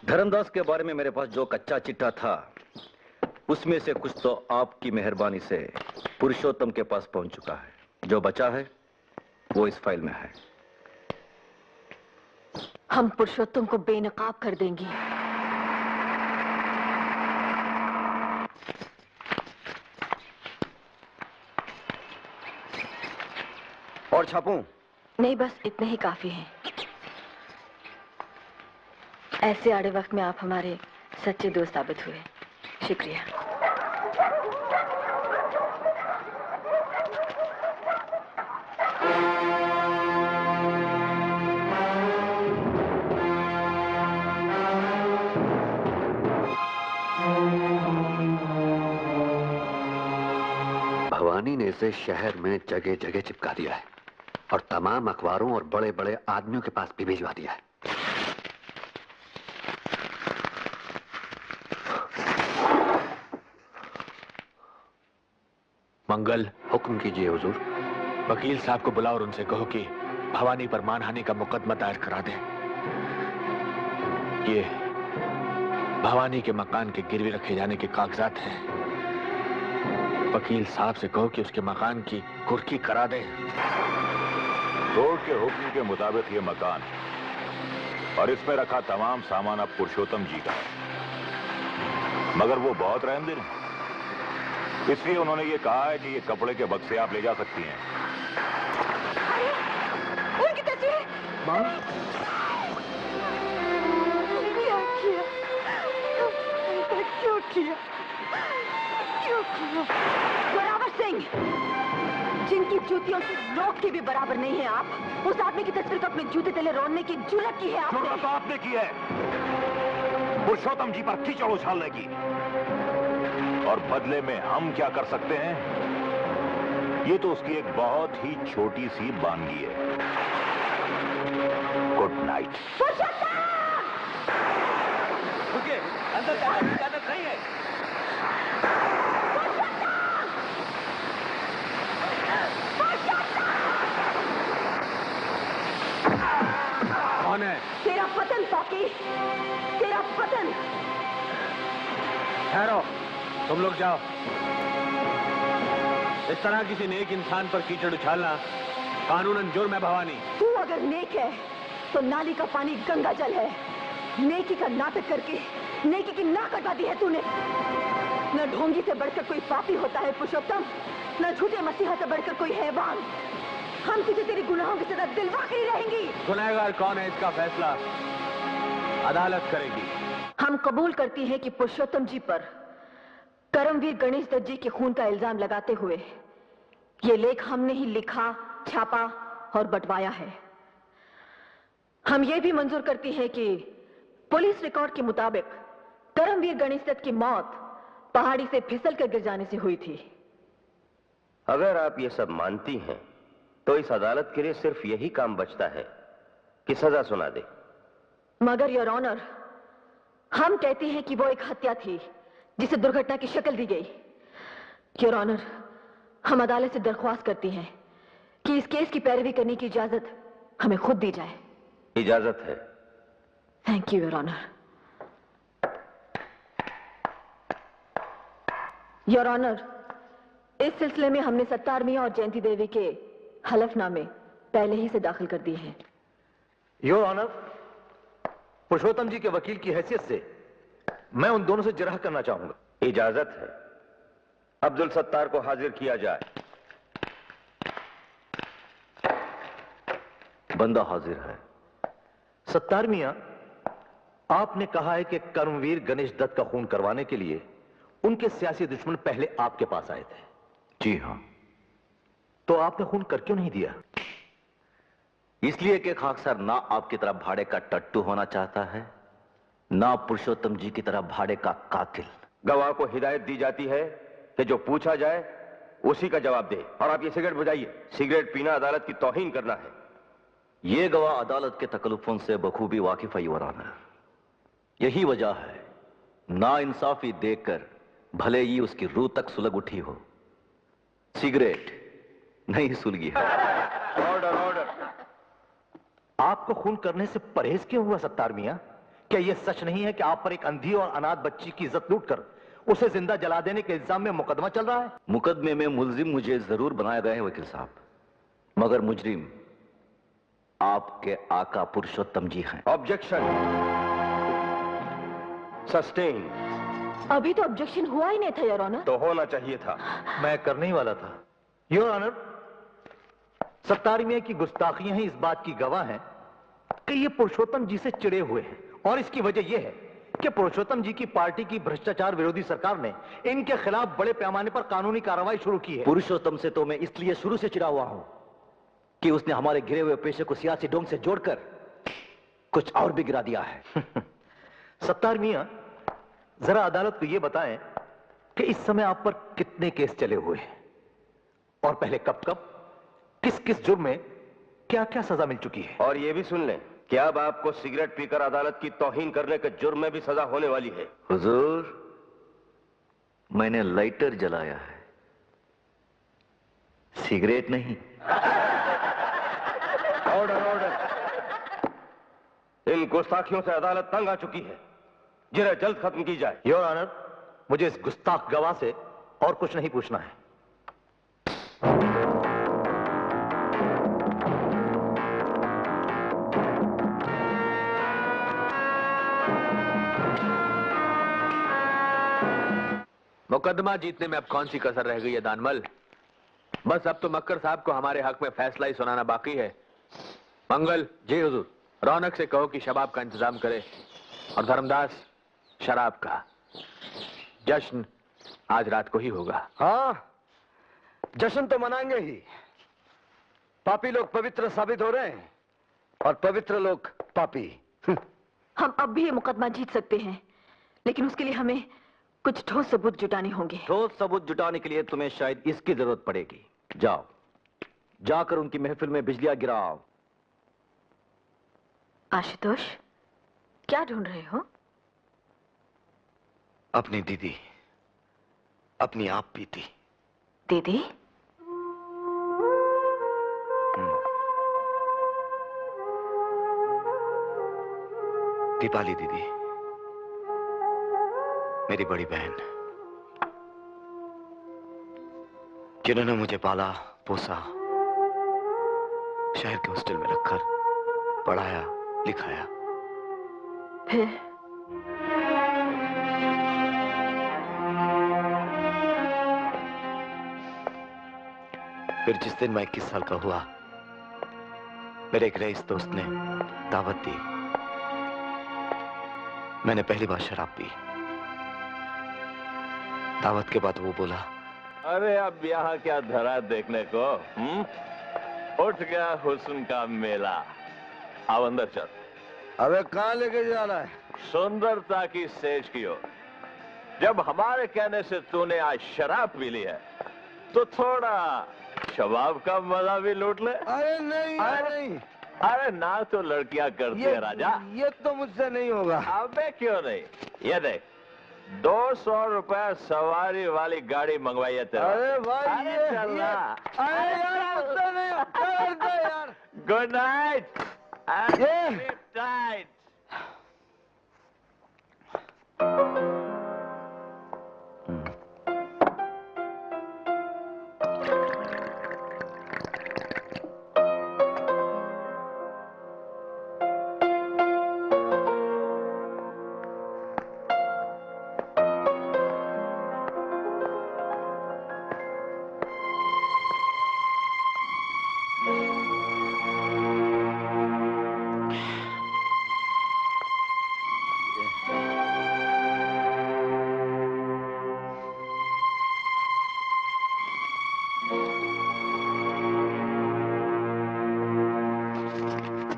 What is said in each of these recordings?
धर्मदास के बारे में मेरे पास जो कच्चा चिट्ठा था उसमें से कुछ तो आपकी मेहरबानी से पुरुषोत्तम के पास पहुंच चुका है। जो बचा है वो इस फाइल में है। हम पुरुषोत्तम को बेनकाब कर देंगे। और छापूं? नहीं, बस इतने ही काफी हैं। ऐसे आड़े वक्त में आप हमारे सच्चे दोस्त साबित हुए। शुक्रिया। भवानी ने इसे शहर में जगह जगह चिपका दिया है और तमाम अखबारों और बड़े बड़े आदमियों के पास भी भिजवा दिया है। मंगल। हुक्म कीजिए हुजूर। वकील साहब को बुलाओ और उनसे कहो कि भवानी पर मानहानि का मुकदमा दायर करा दें। ये भवानी के मकान के गिरवी रखे जाने के कागजात हैं। वकील साहब से कहो कि उसके मकान की कुर्की करा दें। कोर्ट के हुक्म के मुताबिक ये मकान और इसमें रखा तमाम सामान अब पुरुषोत्तम जी का है, मगर वो बहुत रहमदिल हैं, इसलिए उन्होंने ये कहा है कि ये कपड़े के बक्से आप ले जा सकती हैं। उनकी तस्वीर। माँ? क्या किया? क्यों किया? क्यों किया? जोरावर सिंह, जिनकी जूतियों की नोक की भी बराबर नहीं है आप, उस आदमी की तस्वीर को अपने जूते तले रोने की जुर्रत की है आपने। जुर्रत तो आपने की है पुरुषोत्तम जी पर कीचड़ उछालने की, और बदले में हम क्या कर सकते हैं ये तो उसकी एक बहुत ही छोटी सी बानगी है। Good night. रुकिए, अंदर जाने की इजाजत नहीं है। कौन है? तेरा पतन पाकी, तेरा पतन। ठहरो, तुम लोग जाओ। इस तरह किसी नेक इंसान पर कीचड़ उछालना कानूनन जुर्म है भवानी। तू अगर नेक है तो नाली का पानी गंगा जल है। नेकी का नाटक करके नेकी की नाक कटा दी है तूने। न ढोंगी से बढ़कर कोई पापी होता है पुरुषोत्तम, न झूठे मसीहा से बढ़कर कोई हैवान। हम तुझे तेरी गुनाहों की सजा दिलवा कर ही रहेंगी। गुनहगार कौन है इसका फैसला अदालत करेगी। हम कबूल करती हैं कि पुरुषोत्तम जी पर करमवीर गणेश दत्त जी के खून का इल्जाम लगाते हुए ये लेख हमने ही लिखा, छापा और बंटवाया है। हम ये भी मंजूर करती हैं कि पुलिस रिकॉर्ड के मुताबिक करमवीर गणेश दत्त की मौत पहाड़ी से फिसल कर गिर जाने से हुई थी। अगर आप ये सब मानती हैं तो इस अदालत के लिए सिर्फ यही काम बचता है कि सजा सुना दे। मगर योर ऑनर, हम कहते हैं कि वो एक हत्या थी जिसे दुर्घटना की शक्ल दी गई। योर ऑनर, हम अदालत से दरख्वास्त करती हैं कि इस केस की पैरवी करने की इजाजत हमें खुद दी जाए। इजाजत है। Thank you your honour. Your honour, इस सिलसिले में हमने सत्तार मियां और जयंती देवी के हलफनामे पहले ही से दाखिल कर दिए हैं। योर ऑनर, पुरुषोत्तम जी के वकील की हैसियत से मैं उन दोनों से जिरह करना चाहूंगा। इजाजत है। अब्दुल सत्तार को हाजिर किया जाए। बंदा हाजिर है। सत्तार मियां, आपने कहा है कि कर्मवीर गणेश दत्त का खून करवाने के लिए उनके सियासी दुश्मन पहले आपके पास आए थे। जी हां। तो आपने खून कर क्यों नहीं दिया? इसलिए कि खाकसर ना आपकी तरह भाड़े का टट्टू होना चाहता है, ना पुरुषोत्तम जी की तरह भाड़े का कातिल। गवाह को हिदायत दी जाती है कि जो पूछा जाए उसी का जवाब दे। और आप ये सिगरेट बुझाइए। सिगरेट पीना अदालत की तौहीन करना है। ये गवाह अदालत के तकल्लुफों से बखूबी वाकिफ है योर ऑनर। यही वजह है नाइंसाफी देखकर भले ही उसकी रूह तक सुलग उठी हो, सिगरेट नहीं सुलगी है। Order order. आपको खून करने से परहेज क्यों हुआ सत्तार मियां? क्या यह सच नहीं है कि आप पर एक अंधी और अनाथ बच्ची की इज्जत लूटकर उसे जिंदा जला देने के इल्जाम में मुकदमा चल रहा है? मुकदमे में मुलजिम मुझे जरूर बनाए गए हैं वकील साहब, मगर मुजरिम आपके आका पुरुषोत्तम जी हैं। Objection sustain. अभी तो ऑब्जेक्शन हुआ ही नहीं था योर ऑनर। तो होना चाहिए था। मैं करने ही वाला था योर ऑनर। सत्तार मियां की गुस्ताखियां ही इस बात की गवाह हैं कि ये पुरुषोत्तम जी से चिड़े हुए हैं, और इसकी वजह यह है कि पुरुषोत्तम जी की पार्टी की भ्रष्टाचार विरोधी सरकार ने इनके खिलाफ बड़े पैमाने पर कानूनी कार्रवाई शुरू की है। पुरुषोत्तम से तो मैं इसलिए शुरू से चिढ़ा हुआ हूं कि उसने हमारे गिरे हुए पेशे को सियासी ढंग से जोड़कर कुछ और भी गिरा दिया है। सत्तार मियां, जरा अदालत को यह बताएं कि इस समय आप पर कितने केस चले हुए हैं, और पहले कब कब, किस किस जुर्म में क्या क्या सजा मिल चुकी है। और ये भी सुन लें कि अब आपको सिगरेट पीकर अदालत की तौहीन करने के जुर्म में भी सजा होने वाली है। हुजूर, मैंने लाइटर जलाया है, सिगरेट नहीं। Order order. इन गुस्ताखियों से अदालत तंग आ चुकी है, जिन्हें जल्द खत्म की जाए। योर ऑनर, मुझे इस गुस्ताख गवाह से और कुछ नहीं पूछना है। मुकदमा जीतने में अब कौन सी कसर रह गई है दानमल? बस अब तो मक्कर साहब को हमारे हक में फैसला ही सुनाना बाकी है। मंगल जी हुजूर। रौनक से कहो कि शबाब का इंतजाम करे, और धर्मदास शराब का। जश्न आज रात को ही होगा। हाँ, जश्न तो मनाएंगे ही। पापी लोग पवित्र साबित हो रहे हैं और पवित्र लोग पापी। हम अब भी ये मुकदमा जीत सकते हैं, लेकिन उसके लिए हमें कुछ ठोस सबूत जुटाने होंगे। ठोस सबूत जुटाने के लिए तुम्हें शायद इसकी जरूरत पड़ेगी। जाओ, जाकर उनकी महफिल में बिजलियां गिराओ। आशुतोष, क्या ढूंढ रहे हो? अपनी दीदी, अपनी आप पीती। दीदी? दीपाली दीदी, मेरी बड़ी बहन, जिन्होंने मुझे पाला पोसा, शहर के हॉस्टल में रखकर पढ़ाया लिखाया। फिर जिस दिन मैं 21 साल का हुआ, मेरे एक रईस दोस्त ने दावत दी। मैंने पहली बार शराब पी। दावत के बाद वो बोला, अरे अब यहाँ क्या धरा देखने को? उठ गया हुस्न का मेला। अब अंदर चल। अबे कहाँ लेके जा रहा है? सुंदरता की सेज की ओर। जब हमारे कहने से तूने आज शराब पी ली है, तो थोड़ा शबाब का मजा भी लूट ले। अरे नहीं, नहीं। अरे ना तो लड़कियां करती है राजा। ये तो मुझसे नहीं होगा। अबे क्यों नहीं? ये देख, 200 रुपए सवारी वाली गाड़ी मंगवाई है तेरा। अरे भाई, अरे चलना। अरे यार, मुझसे नहीं होगा यार। Good night. टाइट।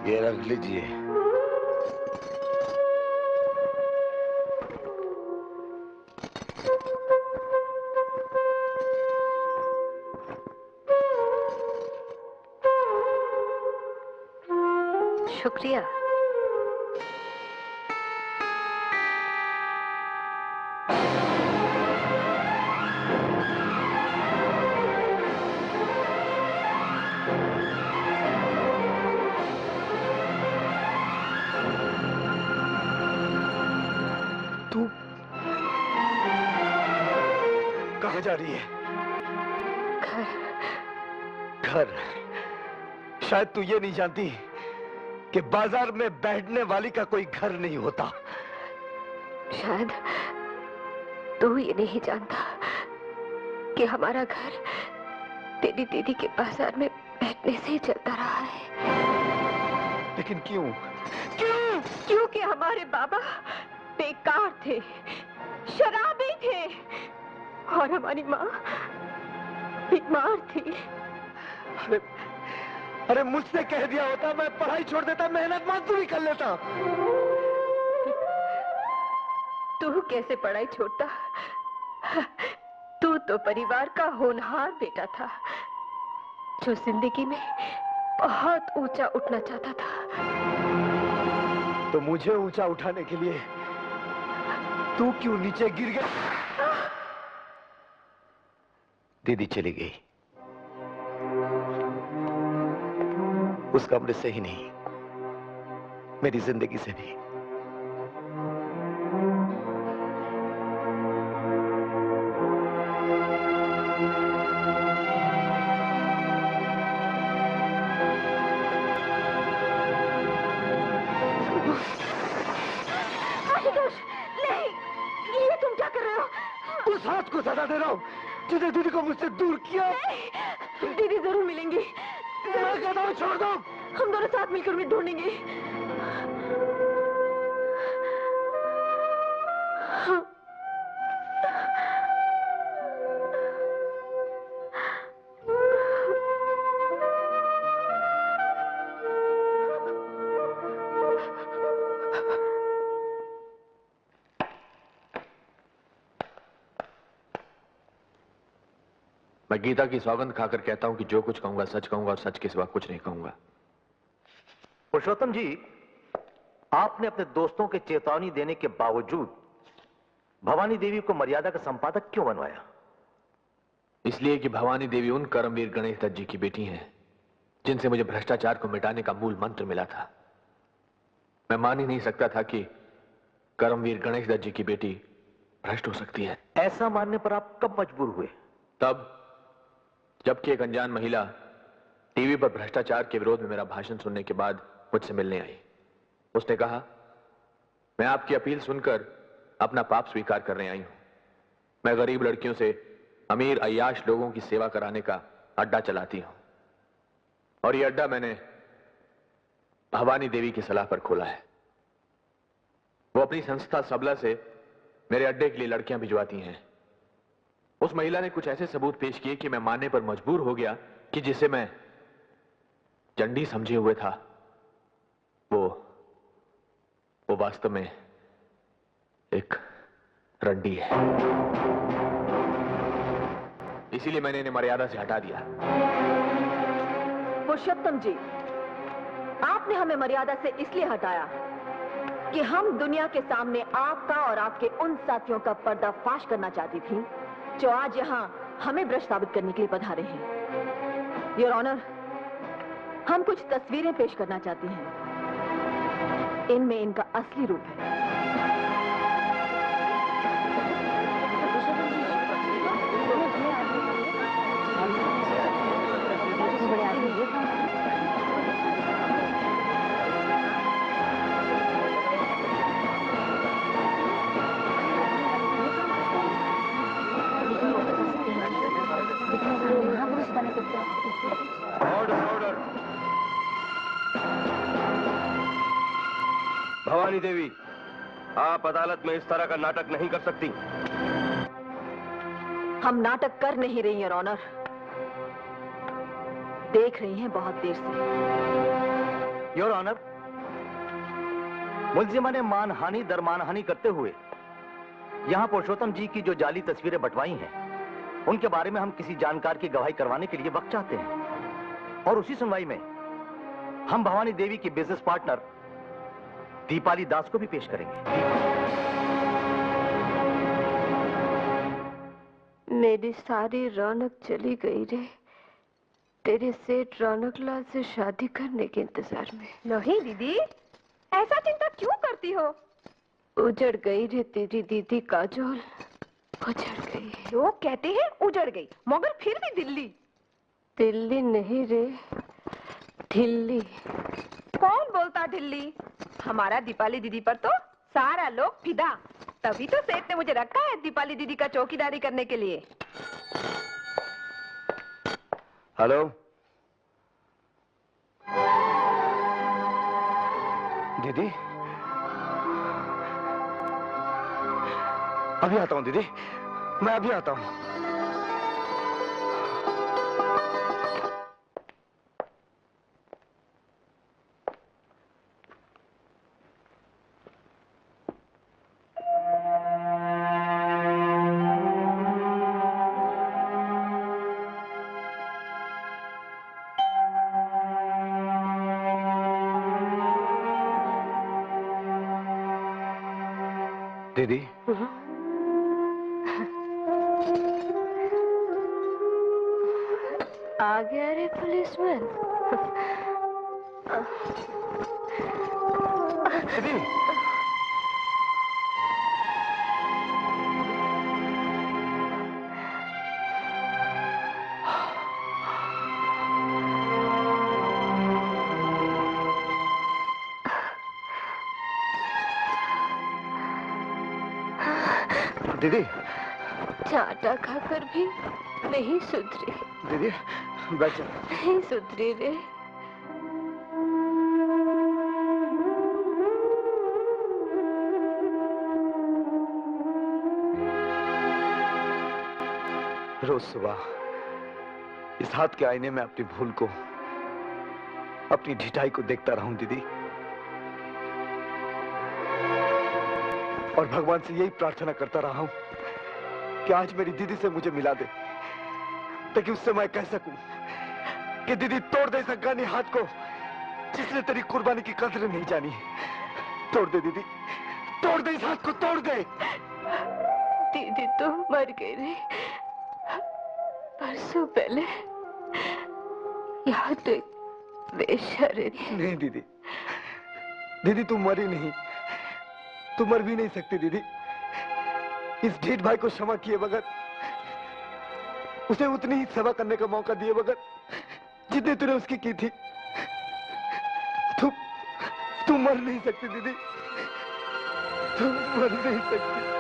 ये रख लीजिए। शुक्रिया। तू कहाँ जा रही है? घर। शायद तू ये नहीं जानती कि बाजार में बैठने वाली का कोई घर नहीं होता। शायद तू ये नहीं जानता कि हमारा घर तेरी दीदी के बाजार में बैठने से ही चलता रहा है। लेकिन क्यों? क्यों? क्योंकि हमारे बाबा बेकार थे, शराबी थे और हमारी माँ बीमार थी। अरे मुझसे कह दिया होता, मैं पढ़ाई छोड़ देता, मेहनत मजदूरी कर लेता। तू कैसे पढ़ाई छोड़ता? तू तो परिवार का होनहार बेटा था जो जिंदगी में बहुत ऊंचा उठना चाहता था। तो मुझे ऊंचा उठाने के लिए तू क्यों नीचे गिर गया? दीदी चली गई, उस कमरे से ही नहीं, मेरी जिंदगी से भी। उस हाथ को सजा दे रहा हूं जिसने दीदी को मुझसे दूर किया। दीदी जरूर मिलेंगी। मैं कहता हूं छोड़ दो। हम दोनों साथ मिलकर उन्हें ढूंढेंगे। मैं गीता की सौगंध खाकर कहता हूं कि जो कुछ कहूंगा सच कहूंगा और सच के सिवा कुछ नहीं कहूंगा। पुरुषोत्तम जी, आपने अपने दोस्तों के चेतावनी देने के बावजूद भवानी देवी को मर्यादा का संपादक क्यों बनवाया? इसलिए कि भवानी देवी उन कर्मवीर गणेश दत्त जी की बेटी हैं जिनसे मुझे भ्रष्टाचार को मिटाने का मूल मंत्र मिला था। मैं मान ही नहीं सकता था कि कर्मवीर गणेश दत्त जी की बेटी भ्रष्ट हो सकती है। ऐसा मानने पर आप कब मजबूर हुए? तब जबकि एक अनजान महिला टीवी पर भ्रष्टाचार के विरोध में मेरा भाषण सुनने के बाद मुझसे मिलने आई। उसने कहा, मैं आपकी अपील सुनकर अपना पाप स्वीकार करने आई हूं। मैं गरीब लड़कियों से अमीर अय्याश लोगों की सेवा कराने का अड्डा चलाती हूं और यह अड्डा मैंने भवानी देवी की सलाह पर खोला है। वो अपनी संस्था सबला से मेरे अड्डे के लिए लड़कियां भिजवाती हैं। उस महिला ने कुछ ऐसे सबूत पेश किए कि मैं मानने पर मजबूर हो गया कि जिसे मैं चंडी समझे हुए था वो वास्तव में एक रंडी है। इसीलिए मैंने इन्हें मर्यादा से हटा दिया। पुरुषोत्तम जी, आपने हमें मर्यादा से इसलिए हटाया कि हम दुनिया के सामने आपका और आपके उन साथियों का पर्दाफाश करना चाहती थी जो आज यहां हमें भ्रष्ट साबित करने के लिए पधारे हैं। योर ऑनर, हम कुछ तस्वीरें पेश करना चाहती हैं। इनमें इनका असली रूप है। ऑर्डर। भवानी देवी, आप अदालत में इस तरह का नाटक नहीं कर सकती। हम नाटक कर नहीं रही हैं, ऑनर। देख रही हैं बहुत देर से। योर ऑनर, मुलजिमा ने मानहानि दर मानहानि करते हुए यहां पुरुषोत्तम जी की जो जाली तस्वीरें बंटवाई हैं, उनके बारे में हम किसी जानकार की गवाही करवाने के लिए वक्त चाहते हैं और उसी सुनवाई में हम भवानी देवी की बिजनेस पार्टनर दीपाली दास को भी पेश करेंगे। मेरी सारी रौनक चली गई रे, तेरे सेठ रौनक लाल से शादी करने के इंतजार में। नहीं दीदी, ऐसा चिंता क्यों करती हो? उजड़ गई रे तेरी दीदी काजोल, उजड़ गई। लोग कहते हैं उजड़ गई, मगर फिर भी दिल्ली। दिल्ली नहीं रे, ढिल्ली। कौन बोलता ढिल्ली? हमारा दीपाली दीदी पर तो सारा लोग फिदा। तभी तो सेठ ने मुझे रखा है दीपाली दीदी का चौकीदारी करने के लिए। हेलो दीदी, अभी आता हूँ दीदी, मैं अभी आता हूँ। दीदी, आ गया रे पुलिसमैन। दीदी, दीदी, चाटा खाकर भी नहीं सुधरी। दीदी बैठ जा। नहीं सुधरी रे। रोज सुबह इस हाथ के आईने में अपनी भूल को, अपनी ढिठाई को देखता रहूं दीदी, और भगवान से यही प्रार्थना करता रहा हूं कि आज मेरी दीदी से मुझे मिला दे, ताकि उससे मैं कह सकूं कि दीदी तोड़ दे इस अफगानी हाथ को जिसने तेरी कुर्बानी की कदर नहीं जानी। तोड़ दे दीदी, तोड़ दे इस हाथ को, तोड़ दे। दीदी तो मर गई रे, परसों पहले। यहाँ तो एक वेश्या रहती। नहीं दीदी, दीदी तू मरी नहीं, तू मर भी नहीं सकती दीदी। इस ढीठ भाई को क्षमा किए बगैर, उसे उतनी ही सेवा करने का मौका दिए बगैर जितनी तूने उसकी की थी, तू मर नहीं सकती दीदी, तू मर नहीं सकती।